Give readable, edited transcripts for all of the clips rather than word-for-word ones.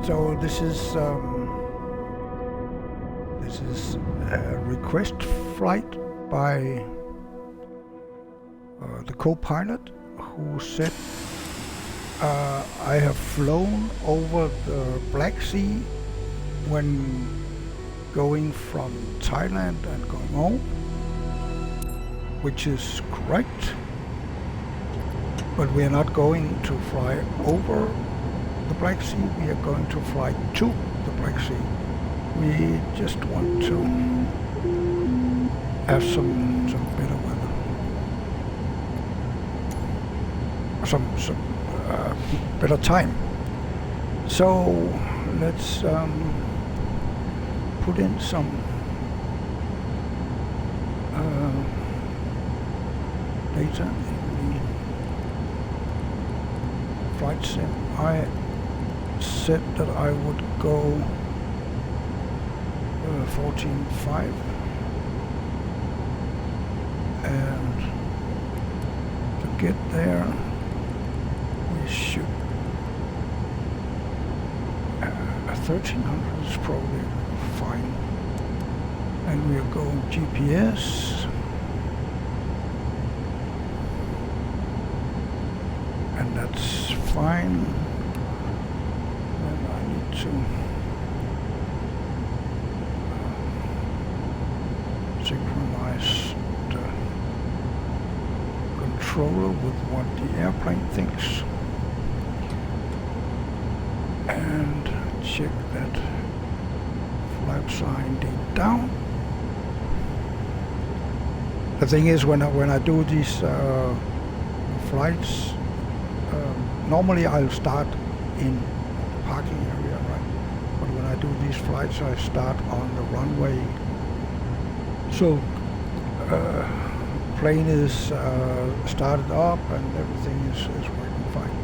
So this is a request flight by the CoPilot, who said I have flown over the Black Sea when going from Thailand and going home, which is correct, but we are not going to fly over the Black Sea, we are going to fly to the Black Sea. We just want to have some better weather, some better time. So let's put in some data in the flight sim. I said that I would go 14.5, and to get there we should 1300 is probably fine, and we'll go GPS, and that's fine. And I need to synchronize the controller with what the airplane thinks, and check that flaps are indeed down. The thing is, when I do these flights, normally I'll start in the parking area, right? But when I do these flights, I start on the runway. So plane is started up and everything is working fine.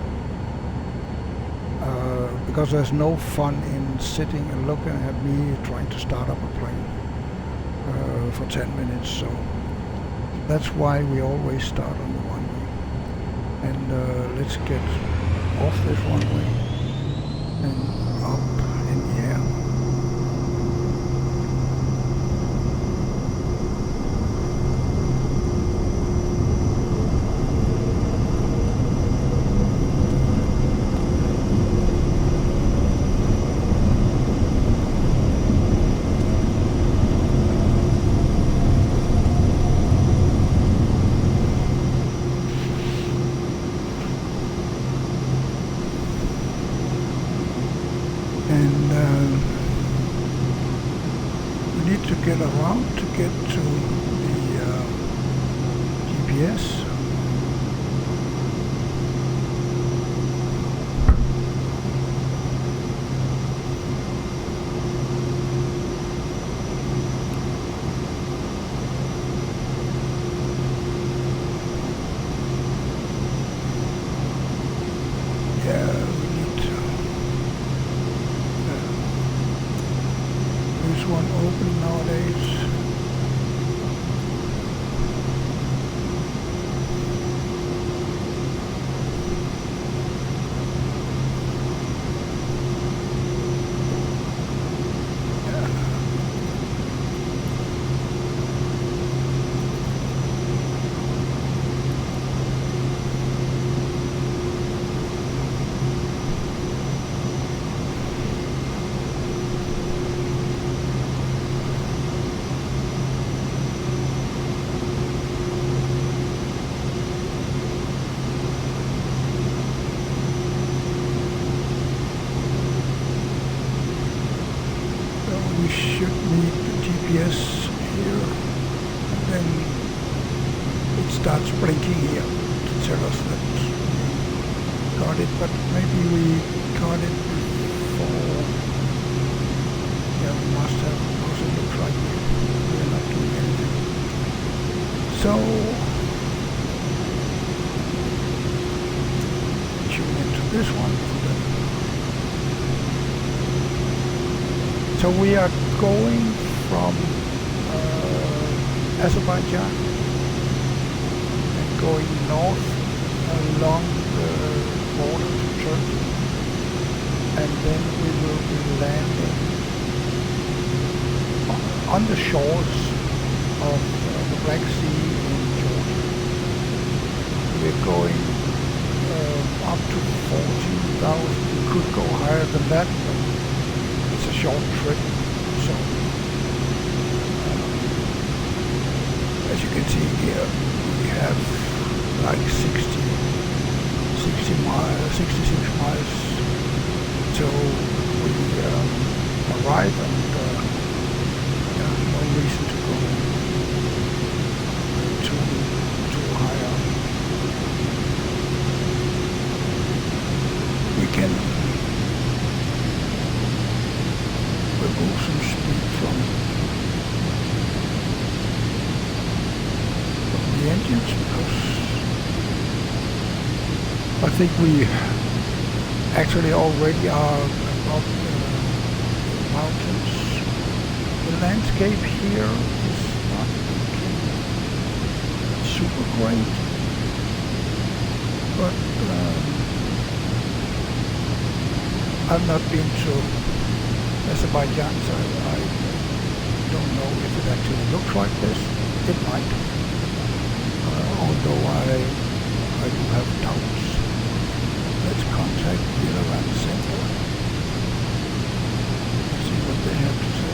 Because there's no fun in sitting and looking at me trying to start up a plane for 10 minutes. So that's why we always start on the runway. And let's get off this runway and up in the air. And we need to get around to get to the GPS. One open nowadays. We should need the GPS here, and then it starts blinking here to tell us that we got it, but maybe we got it before. Yeah, we must have, because it looks like we're not doing anything. So tune into this one. So we are going from Azerbaijan and going north along the border to Turkey, and then we will on the shores of the Black Sea in Georgia. We're going up to 14,000. We could go higher than that, but it's a short trip. So as you can see here, we have like 66 miles till we arrive, and no reason to go too high up. We can remove some speed from the engines, because I think we actually already are above the mountains. The landscape here is not looking super great, but I've not been to Azerbaijan, so I don't know if it actually looks like this. It might, although I do have doubts. Let's contact the Yerevan Center, see what they have to say.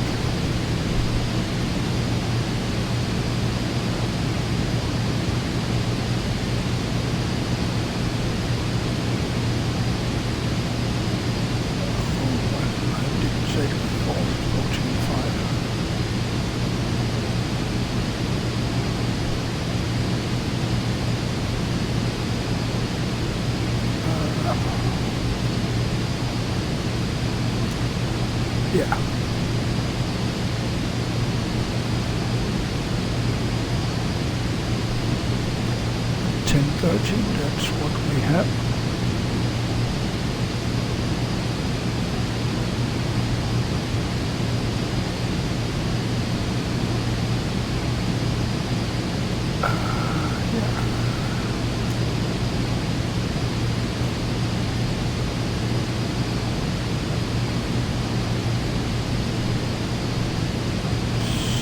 I didn't say it before, 14.5. Yeah. 10:13, that's what we have. Yeah.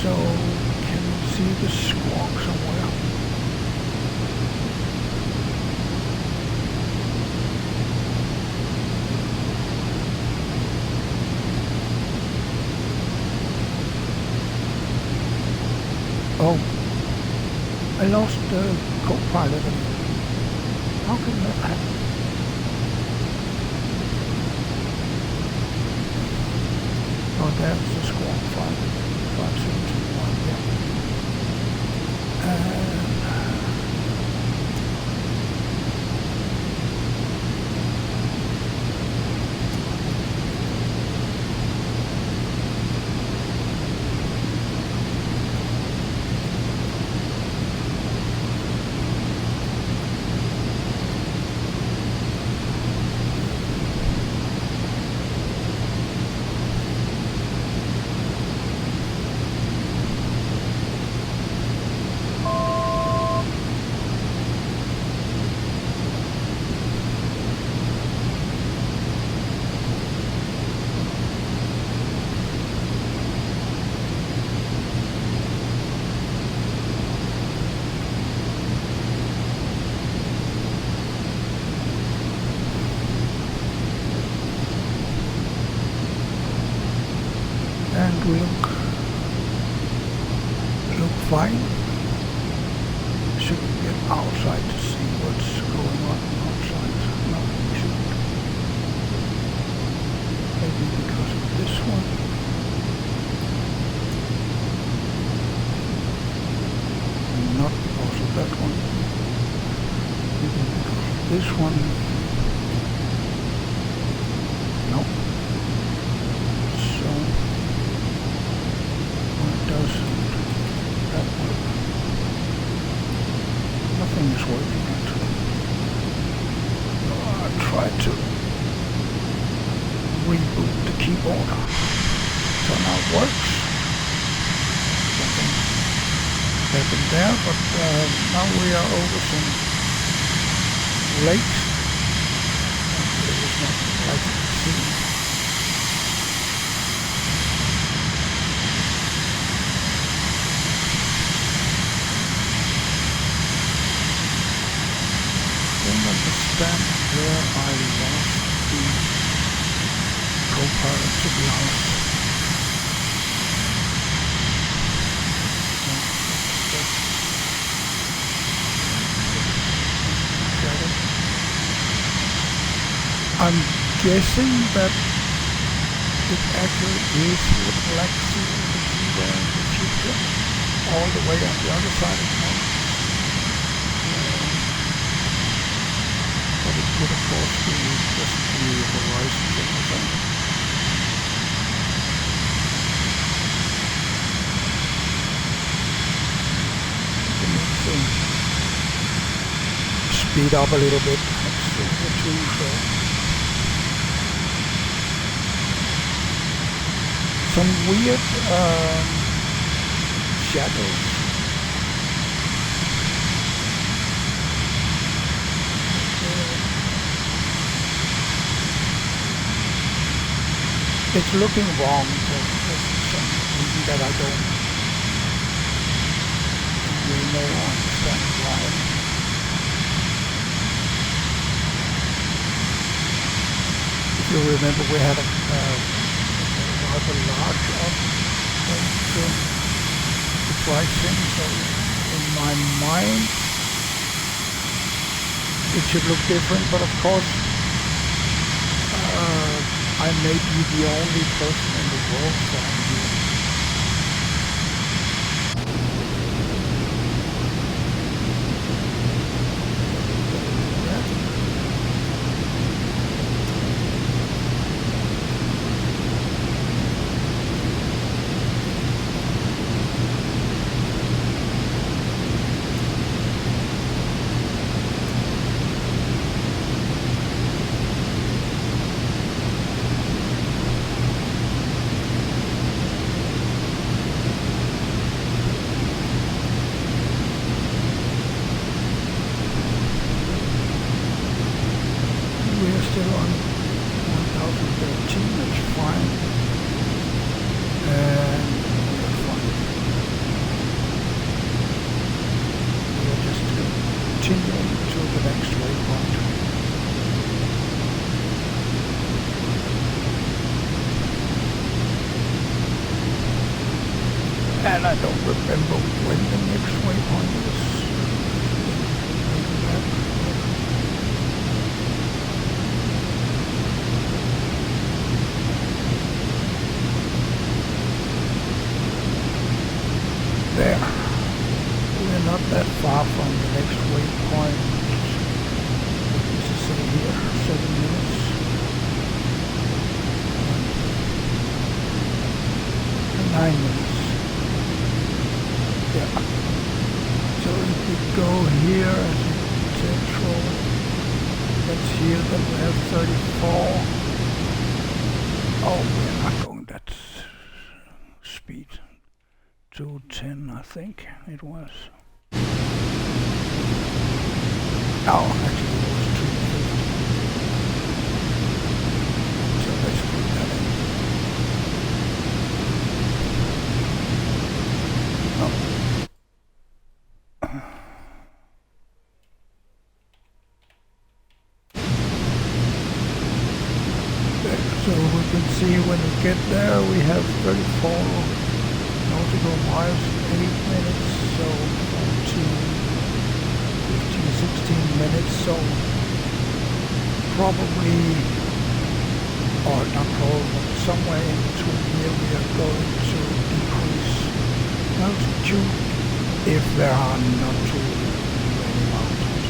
So, can you see the squawk somewhere? Oh, I lost the CoPilot again. How can that happen? Oh, there's the squawk 5721, yeah. And we look fine. Should we get outside to see what's going on outside? No, we shouldn't. Maybe because of this one. Not because of that one. Maybe because of this one. No. So doesn't that work? Nothing is working actually. I tried to reboot the keyboard. So now it works. Something happened there, but now we are over some lakes. It is not like the sea. CoPilot, to be honest. I'm guessing that it actually is the Black Sea we can see there in the future, all the way on the other side of the mountain. But it could of course be just the horizon thing or something. We need to speed up a little bit. The trees there. Some weird shadows. It's looking wrong for some reason that I don't really know or understand why. If you remember, we had a rather large update to the pricing, so in my mind it should look different, but of course I may be the only person in the world flying here. Still on 1013, that's fine, and we're fine. We're just continuing to the next waypoint. And I don't remember when the next waypoint is. There. We're not that far from the next waypoint. What does it say here? 7 minutes. 9 minutes. Yeah. So if we go here as central, that's here, then we have 34. Oh, we're not going that speed. 210, I think it was. No, actually it was 250. So let's put that in. Oh. So we can see when we get there we have 34 nautical miles, 8 minutes, so 14, 15, 16 minutes, so probably, or not probably, but somewhere in between here we are going to decrease altitude if there are not too many mountains.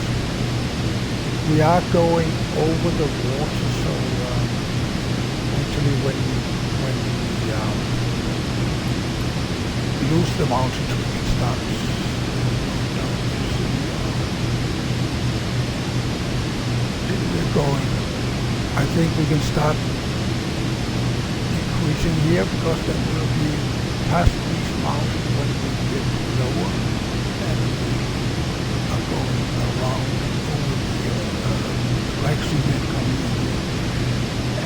We are going over the water, so actually when we lose the altitude, we can start we're going. I think we can start decreasing here because then we'll be past these mountains when we get lower, and we are going around over the Black Sea and coming in here.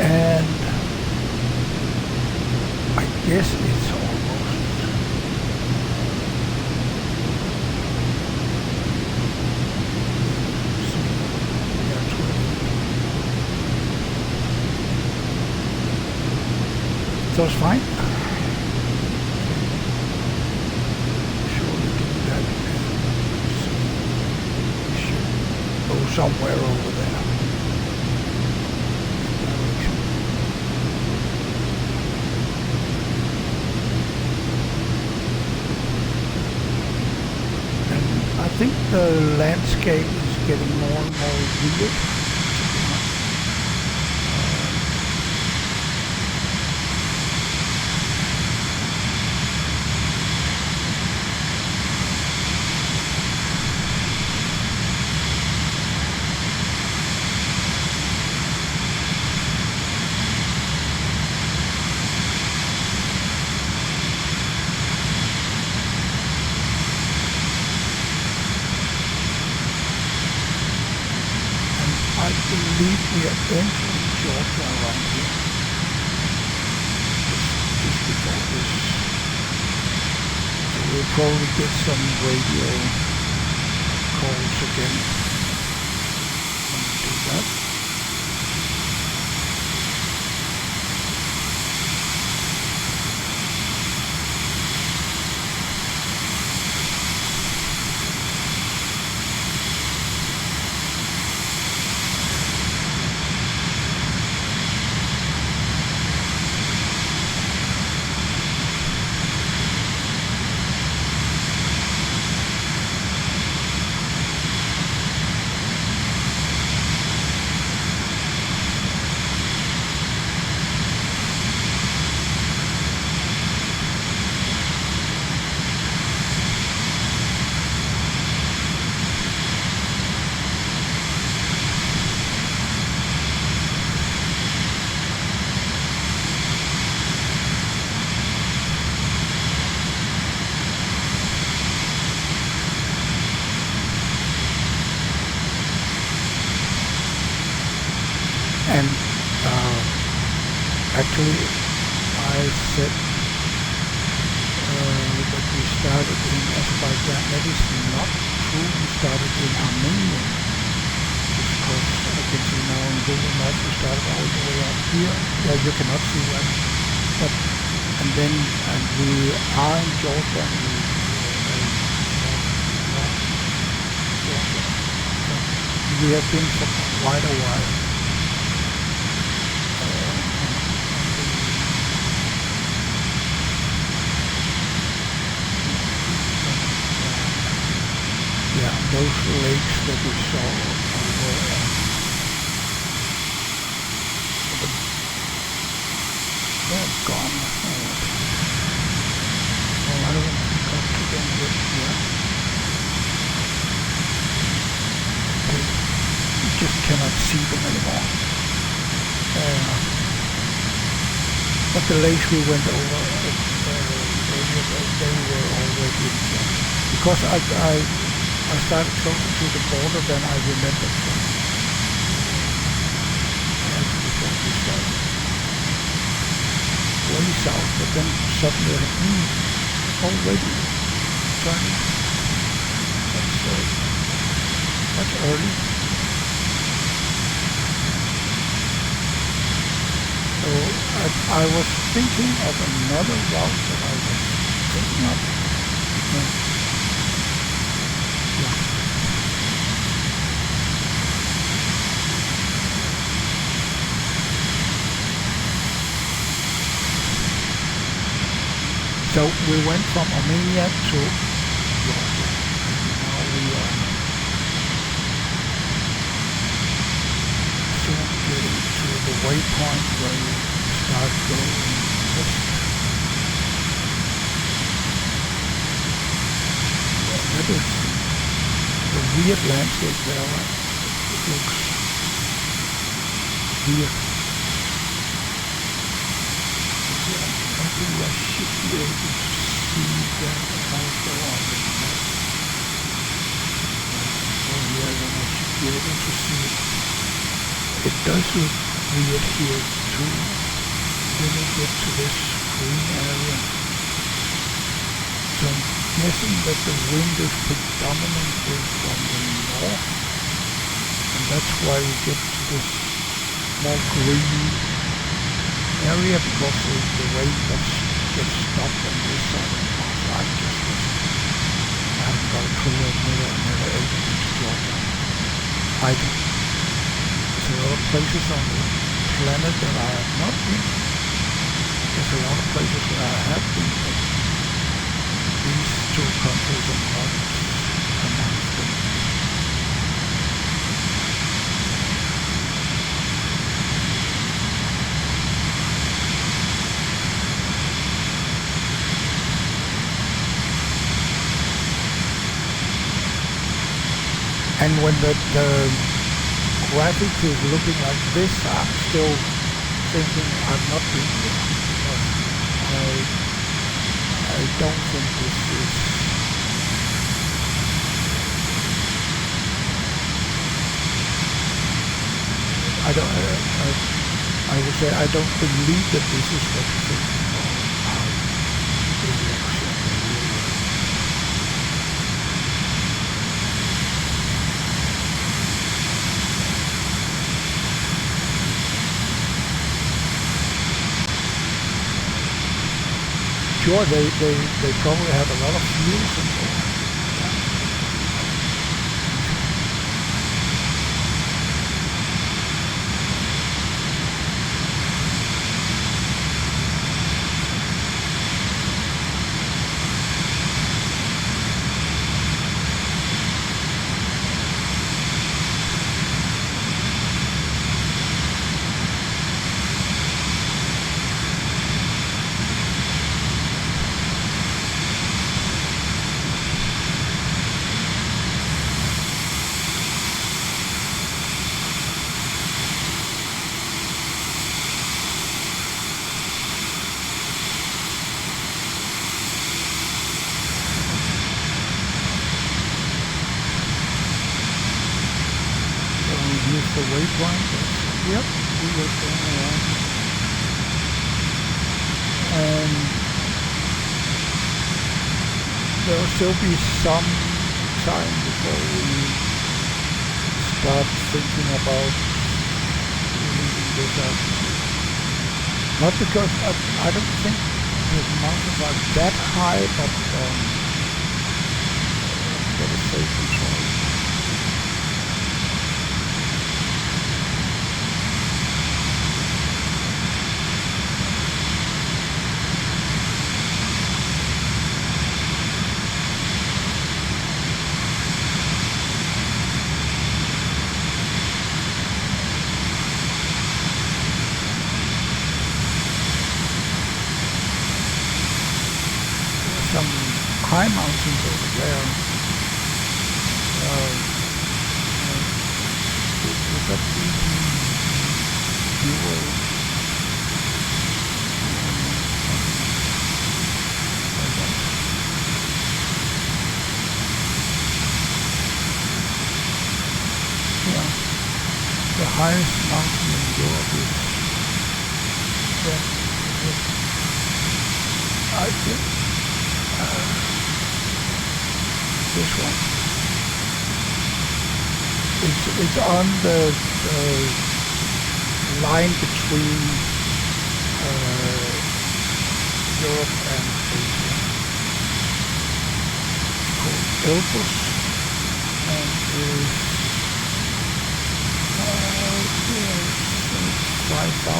And I guess it's almost us fine. Surely do that. We should go somewhere over there. Direction. And I think the landscape is getting more and more weird. I believe we are entering Georgia around here. Just before this. So we'll probably get some radio calls again when we do that. And actually, I said that we started in Azerbaijan. That is not true. We started in Armenia. Because I can see now on Google Maps we started all the way up here. Yeah, you cannot see that. But and then we are in Georgia. And we have been for quite a while. Yeah, those lakes that we saw over they're gone. Well, I don't want to come to them yet. Yeah. You just cannot see them anymore. But the lakes we went over, they were already in Georgia. Because I started closer to the border than I remembered from. Before we started way south, but then suddenly already turning. That's early. So I was thinking of another route that I was thinking of. So we went from Armenia to Georgia. Now we are soon getting to the waypoint where we start going west. That is the weird landscape there. It looks weird. I should be able to see that also on the map. So here then I should be able to see it. It does look weird here too. When we get to this green area. So I'm guessing that the wind is predominantly from the north. And that's why we get to this more green area because the way that gets stopped on this side of the path. I haven't got a clue. I've never able to draw that. I don't. There's a lot of places on the planet that I have not been. There's a lot of places where I have been, but these two countries are not amongst them. And when the graphics is looking like this, I'm still thinking I've not been here. I don't think this is. I would say I don't believe that this is representing how it looks in the real world. Sure, they probably have a lot of fuels and so on. The waypoint, yep, we were going around, and there will still be some time before we start thinking about leaving this altitude. Not because I don't think the mountains are that high, but for the safety choice. Some high mountains over there. Is that the fuel? Yeah, the highest mountain in Europe is I think. This one. It's on the line between Europe and Asia. It's called Elbrus, and is 5,000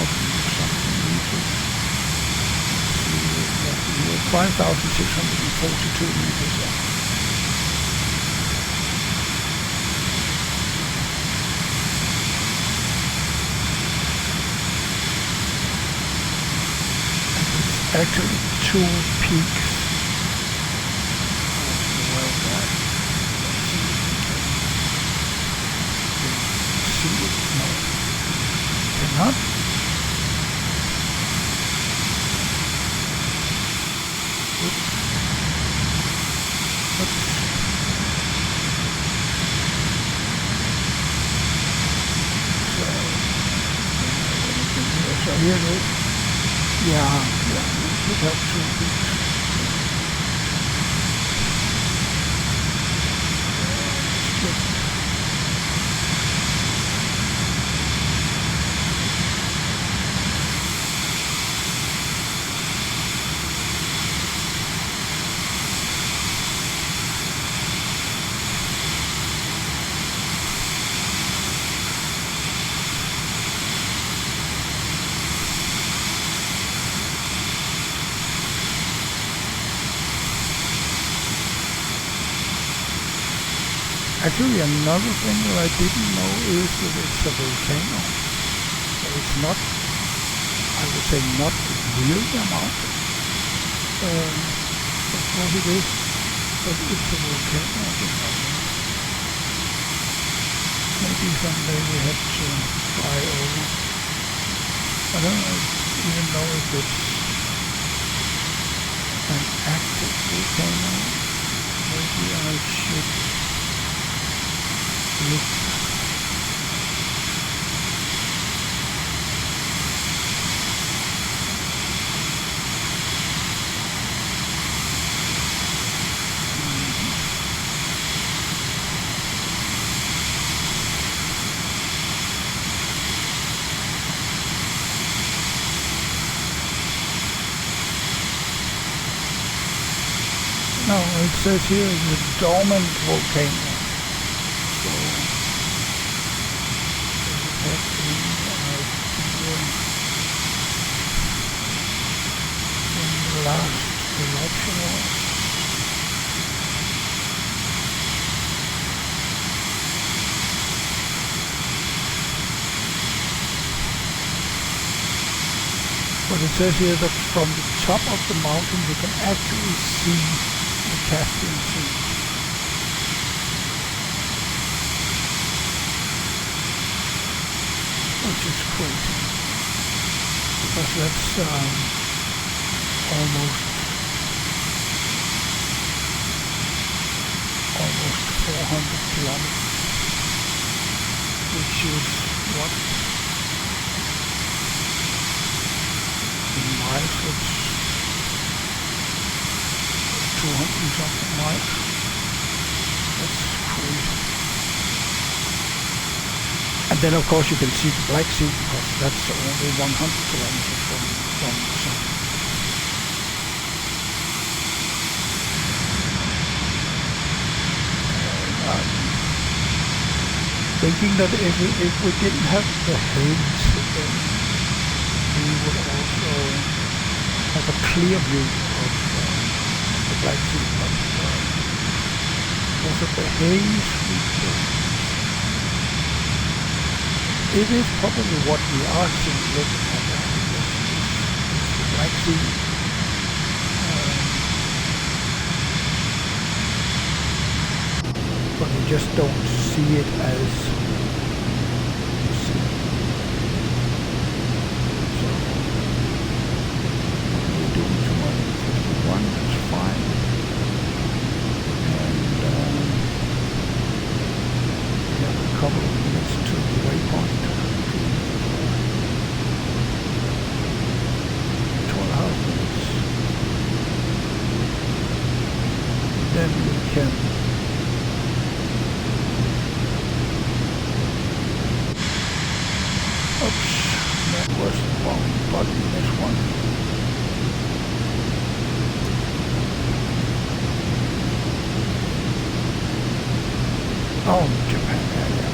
something meters. 5,642 meters. Actually, two peaks. Well, that. See it? No. Cannot. So here it is. Yeah, we have 2 weeks. Actually, another thing that I didn't know is that it's a volcano. So it's not, I would say, not really a mountain. Of course it is, but it's a volcano. I didn't know that. Maybe someday we have to fly over. I don't even know if it's an active volcano. Maybe I should look. No, it says here it's a dormant volcano. So we have any idea when the last eruption was. But it says here that from the top of the mountain you can actually see the Caspian Sea. Which is crazy, because that's almost 400 kilometers, which is what in miles? It's 200 and something miles. That's crazy. And then of course you can see the Black Sea, because that's only 100 kilometers from the sun. Thinking that if we didn't have the haze, then we would also have a clear view of the Black Sea, but because of the haze, it is probably what we are seeing, looking at that, is the Black Sea. But we just don't see it as the sea. So we're doing 251, that's fine. And we have a couple of minutes to the waypoint. 2.5 minutes. Then we can that was the wrong button, this one. Oh, Japan, yeah.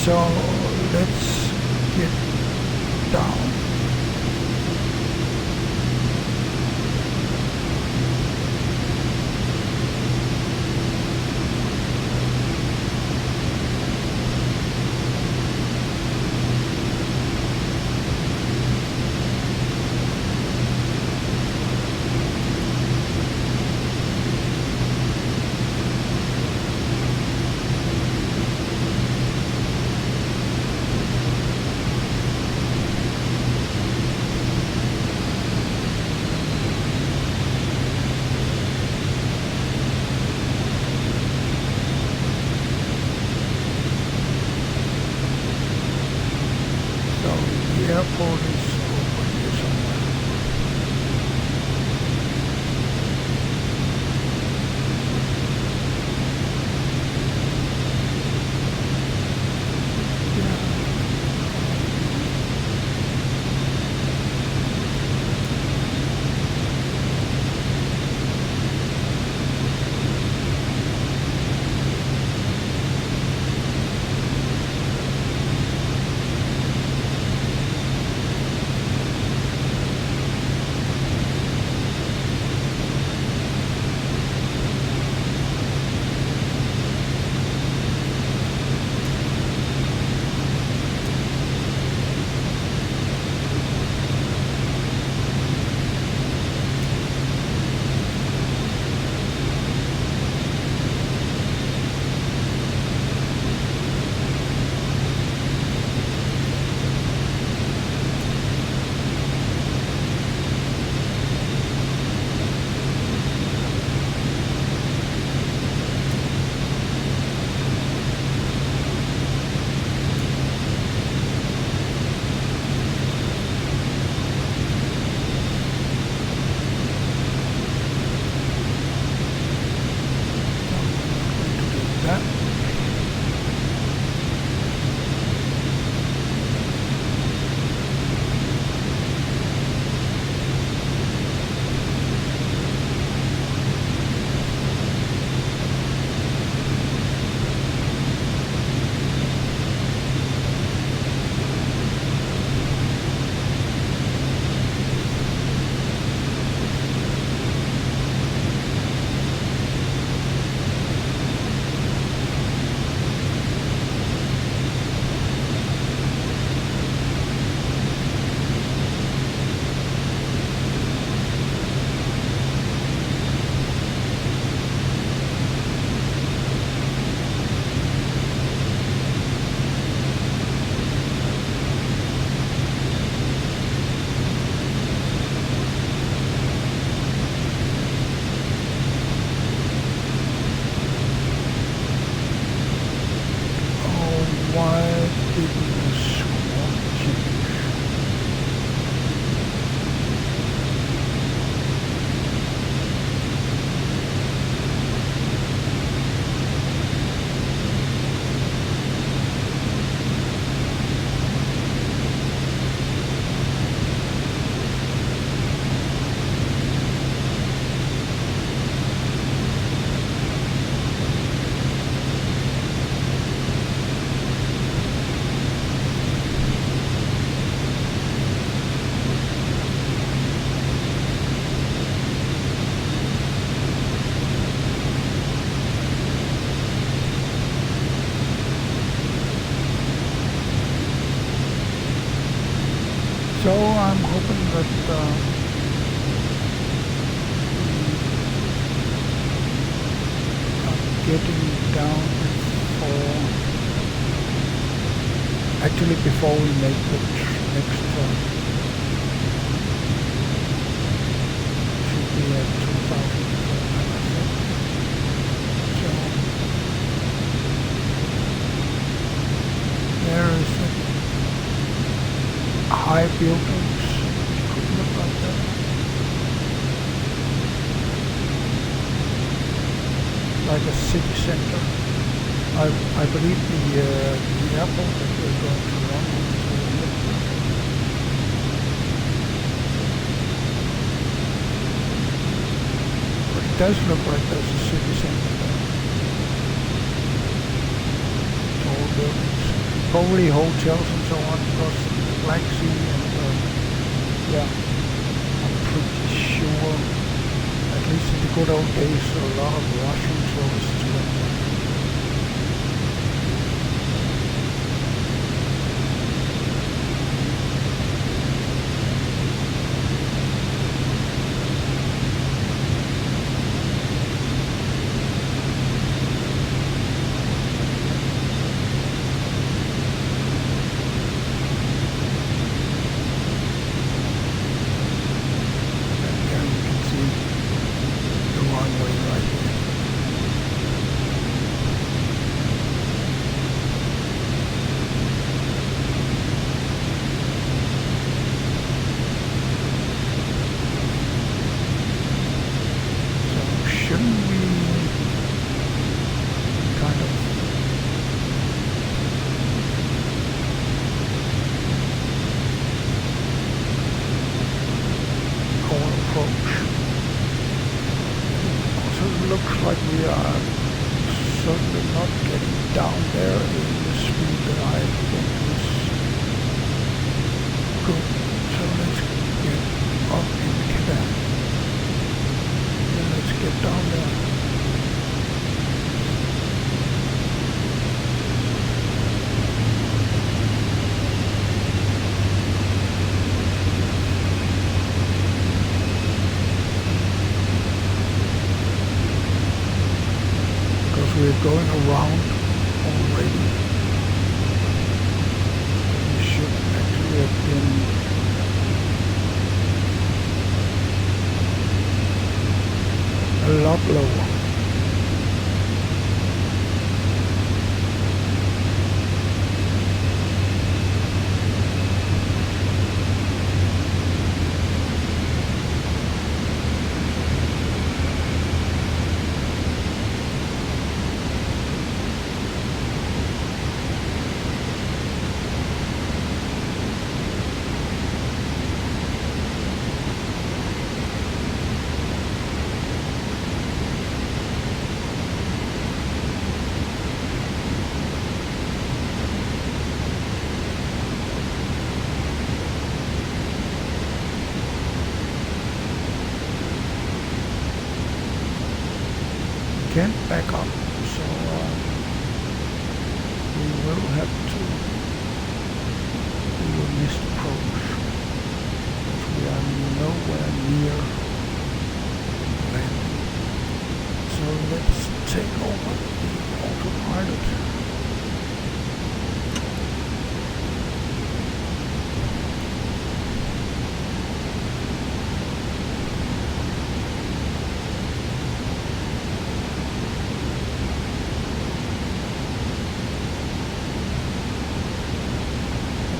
So let's get down. that. Why didn't the squad change? So I'm hoping that I'm getting down before we make the next turn. Should be at 2,400. So there is high buildings. It could look like that. Like a city center. I believe the airport that we're going to run on is over here. But it does look like there's a city center there. Tall buildings. Probably hotels and so on, because the Black Sea and yeah, I'm pretty sure, at least in the good old days, a lot of Russian tourists went there. Looks like we are certainly not getting down there in the speed that I think is good. So let's get up in Quebec. Yeah, let's get down there. We're going around already. We should actually have been a lot lower.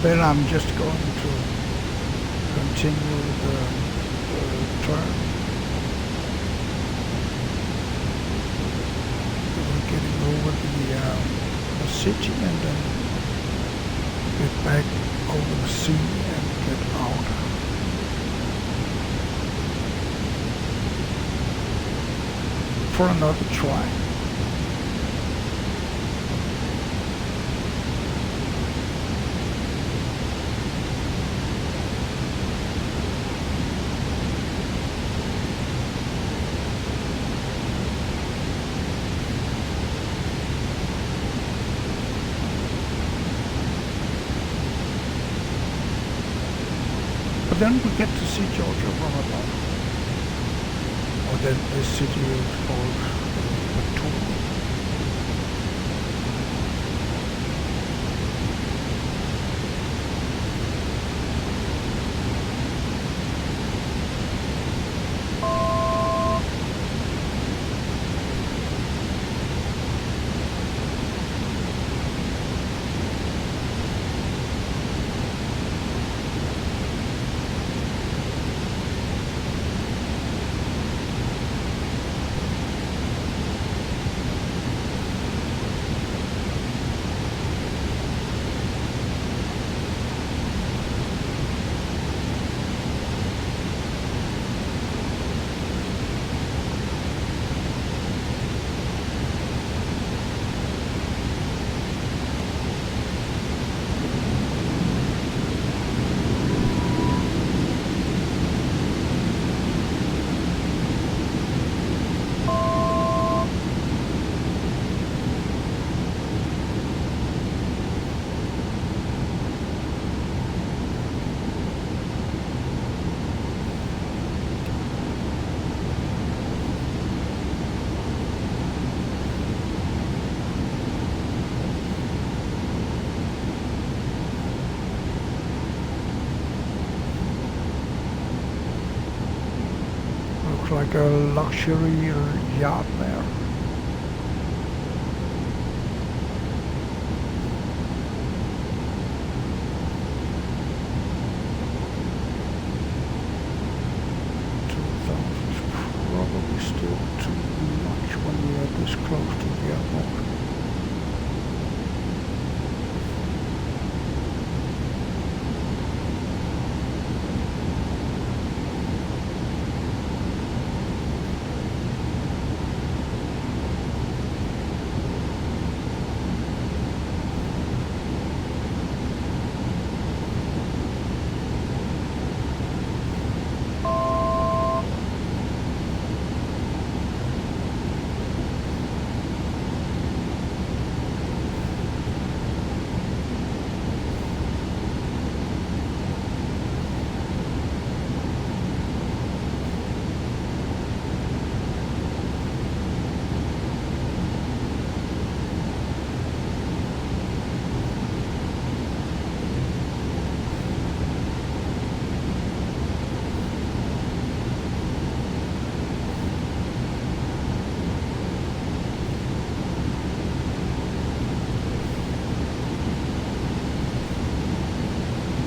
Then I'm just going to continue the turn. We're getting over the city and then get back over the sea and get out. For another try. But then we get to see Georgia from above. Or then the city is called Batumi. Like a luxury yacht there. Probably still too much when we are this close to the airport.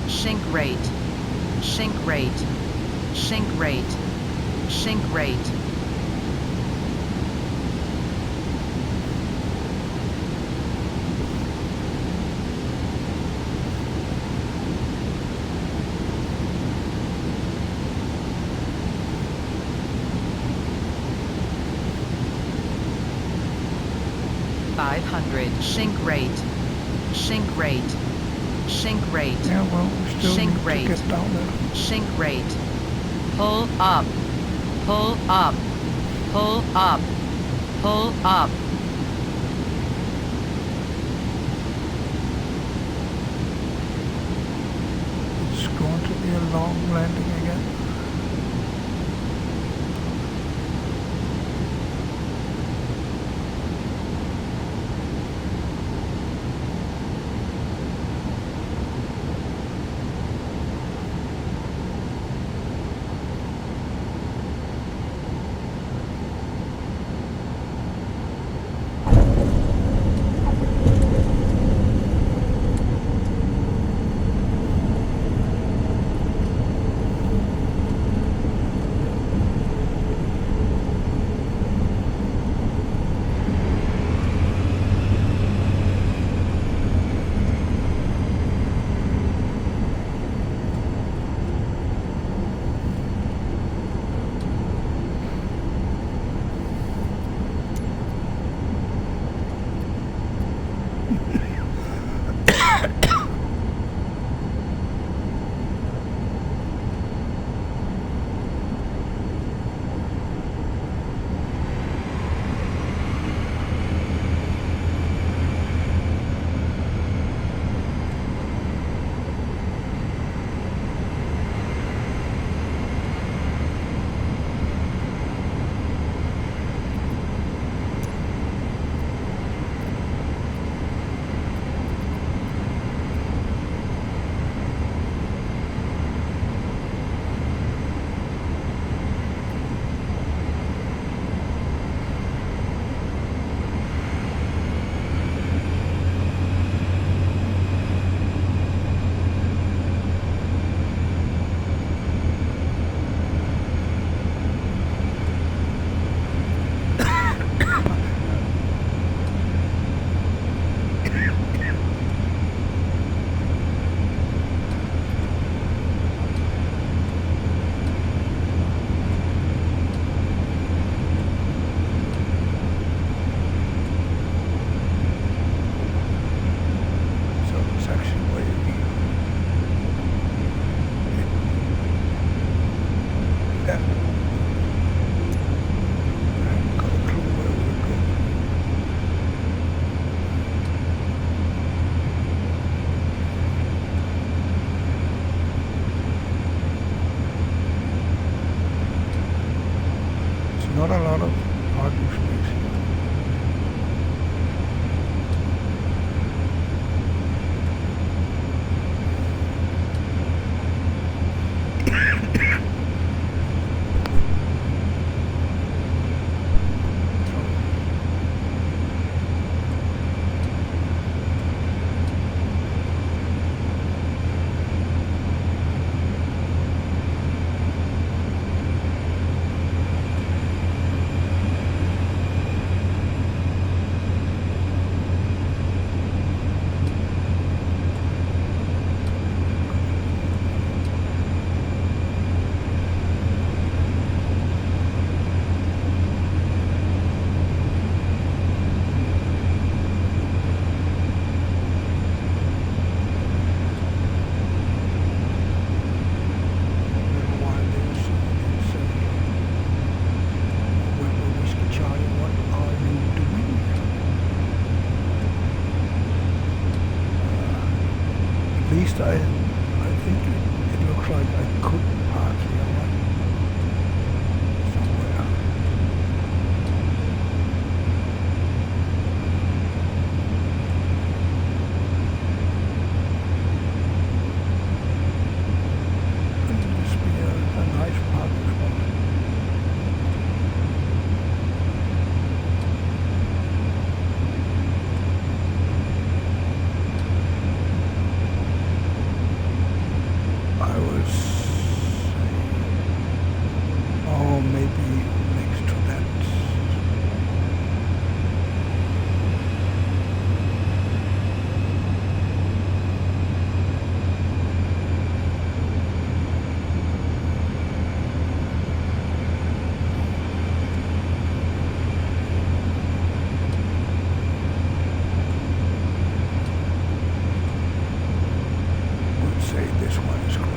Sink rate, sink rate, sink rate, sink rate. Sink rate, sink rate, sink rate. Yeah, well, we still sink need rate. to get down there. Sink rate. Pull up, pull up, pull up, pull up. It's going to be a long landing again. So it's actually waving. Yeah. I haven't got a clue where we're going. It's not a lot of parking space here. Least I think it looks like I could park here, right? Somewhere. Couldn't this be a nice parking spot? I was saying, oh, maybe next to that. Would say this one is great.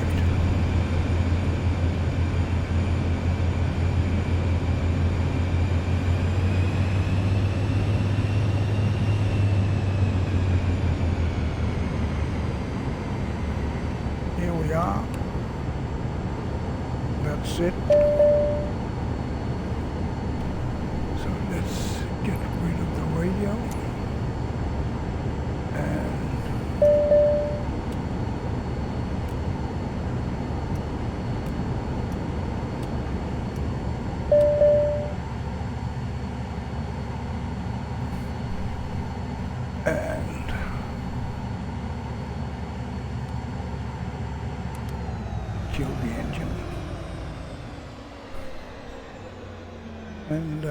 Here we are. That's it. So let's get rid of the radio. And kill the engine. And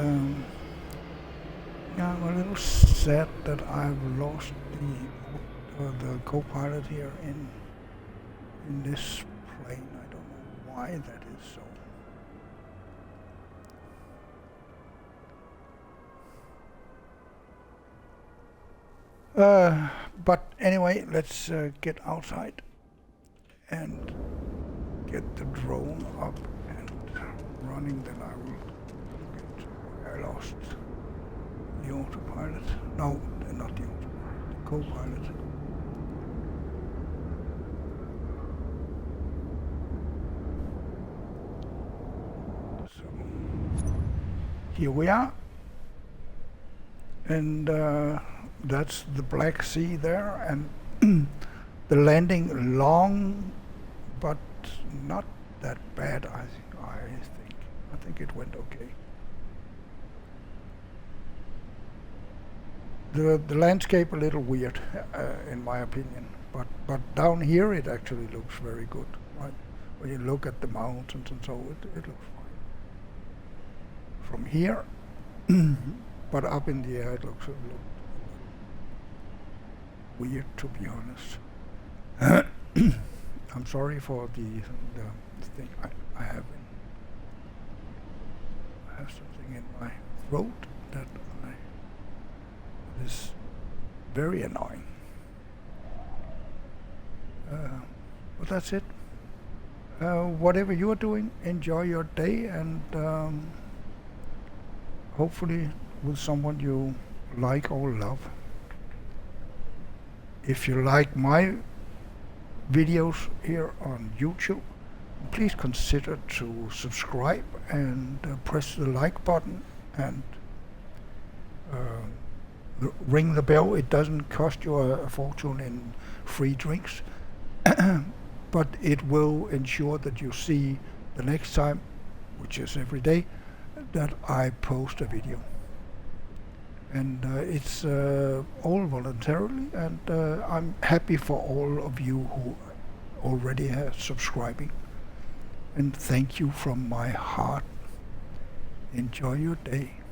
yeah, I'm a little sad that I've lost the CoPilot here in this plane. I don't know why that is so. But anyway, let's get outside and get the drone up and running. Then I will look into where I lost the autopilot. No, not the autopilot, the co-pilot. So here we are, and that's the Black Sea there, and the landing long, but not that bad. I think it went okay. The landscape a little weird, in my opinion, but down here it actually looks very good. Right, when you look at the mountains and so, it looks fine from here. But up in the air it looks a little weird, to be honest. I'm sorry for the thing I have. I have something in my throat that is very annoying. But that's it. Whatever you are doing, enjoy your day, and hopefully with someone you like or love. If you like my videos here on YouTube, please consider to subscribe and press the like button and ring the bell. It doesn't cost you a fortune in free drinks, but it will ensure that you see the next time, which is every day, that I post a video. And it's all voluntarily, and I'm happy for all of you who already are subscribing. And thank you from my heart. Enjoy your day.